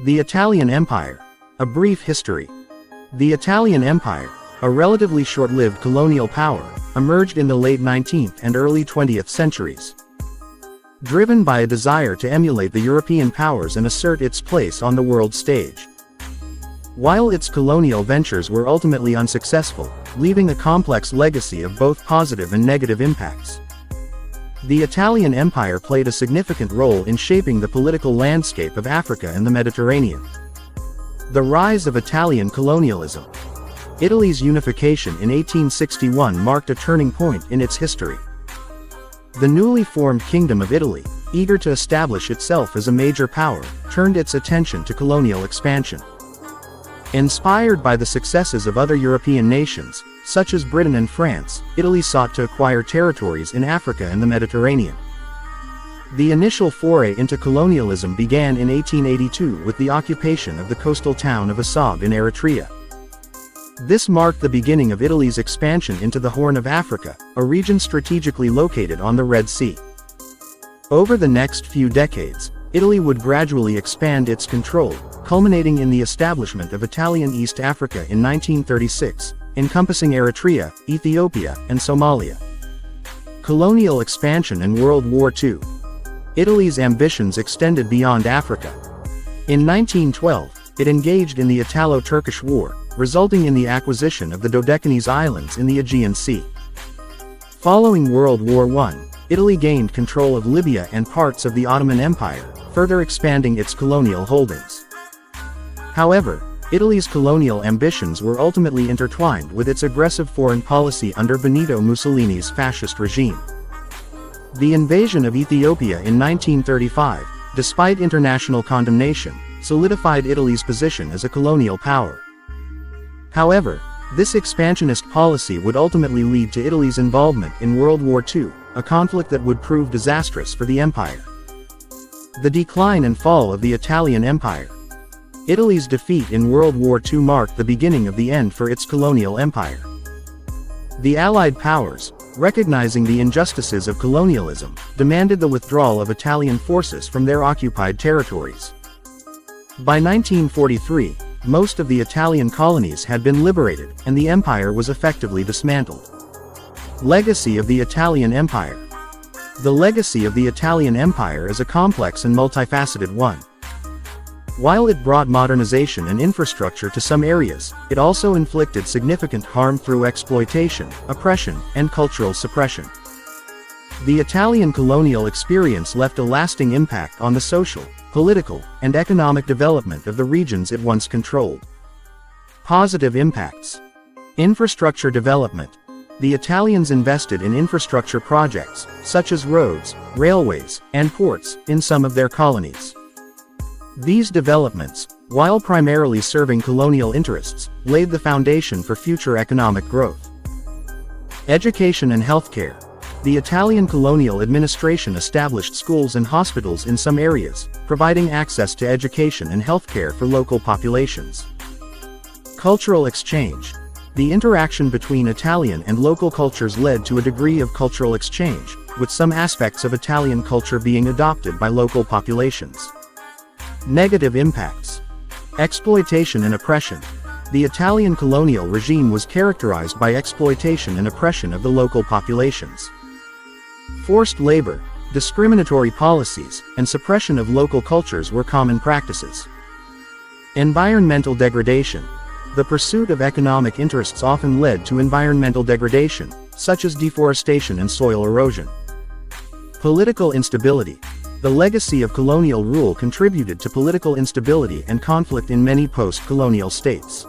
The Italian Empire. A brief history. The Italian Empire, a relatively short-lived colonial power, emerged in the late 19th and early 20th centuries. Driven by a desire to emulate the European powers and assert its place on the world stage. While its colonial ventures were ultimately unsuccessful, leaving a complex legacy of both positive and negative impacts. The Italian Empire played a significant role in shaping the political landscape of Africa and the Mediterranean. The rise of Italian colonialism. Italy's unification in 1861 marked a turning point in its history. The newly formed Kingdom of Italy, eager to establish itself as a major power, turned its attention to colonial expansion. Inspired by the successes of other European nations, such as Britain and France, Italy sought to acquire territories in Africa and the Mediterranean. The initial foray into colonialism began in 1882 with the occupation of the coastal town of Asab in Eritrea. This marked the beginning of Italy's expansion into the Horn of Africa, a region strategically located on the Red Sea. Over the next few decades, Italy would gradually expand its control, culminating in the establishment of Italian East Africa in 1936, encompassing Eritrea, Ethiopia, and Somalia. Colonial expansion and World War II. Italy's ambitions extended beyond Africa. In 1912, it engaged in the Italo-Turkish War, resulting in the acquisition of the Dodecanese Islands in the Aegean Sea. Following World War I, Italy gained control of Libya and parts of the Ottoman Empire, further expanding its colonial holdings. However, Italy's colonial ambitions were ultimately intertwined with its aggressive foreign policy under Benito Mussolini's fascist regime. The invasion of Ethiopia in 1935, despite international condemnation, solidified Italy's position as a colonial power. However, this expansionist policy would ultimately lead to Italy's involvement in World War II, a conflict that would prove disastrous for the empire. The decline and fall of the Italian Empire. Italy's defeat in World War II marked the beginning of the end for its colonial empire. The Allied powers, recognizing the injustices of colonialism, demanded the withdrawal of Italian forces from their occupied territories. By 1943, most of the Italian colonies had been liberated, and the empire was effectively dismantled. Legacy of the Italian Empire. The legacy of the Italian Empire is a complex and multifaceted one. While it brought modernization and infrastructure to some areas, it also inflicted significant harm through exploitation, oppression, and cultural suppression. The Italian colonial experience left a lasting impact on the social, political, and economic development of the regions it once controlled. Positive impacts. Infrastructure development. The Italians invested in infrastructure projects, such as roads, railways, and ports, in some of their colonies. These developments, while primarily serving colonial interests, laid the foundation for future economic growth. Education and healthcare. The Italian colonial administration established schools and hospitals in some areas, providing access to education and healthcare for local populations. Cultural exchange. The interaction between Italian and local cultures led to a degree of cultural exchange, with some aspects of Italian culture being adopted by local populations. Negative impacts. Exploitation and oppression. The Italian colonial regime was characterized by exploitation and oppression of the local populations. Forced labor, discriminatory policies, and suppression of local cultures were common practices. Environmental degradation. The pursuit of economic interests often led to environmental degradation, such as deforestation and soil erosion. Political instability. The legacy of colonial rule contributed to political instability and conflict in many post-colonial states.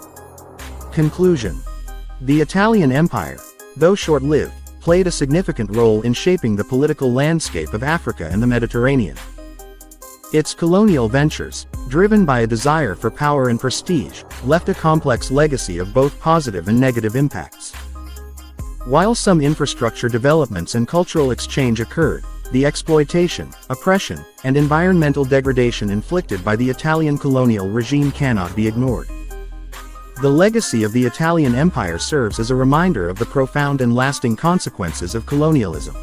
Conclusion. The Italian Empire, though short-lived, played a significant role in shaping the political landscape of Africa and the Mediterranean. Its colonial ventures, driven by a desire for power and prestige, left a complex legacy of both positive and negative impacts. While some infrastructure developments and cultural exchange occurred, the exploitation, oppression, and environmental degradation inflicted by the Italian colonial regime cannot be ignored. The legacy of the Italian Empire serves as a reminder of the profound and lasting consequences of colonialism.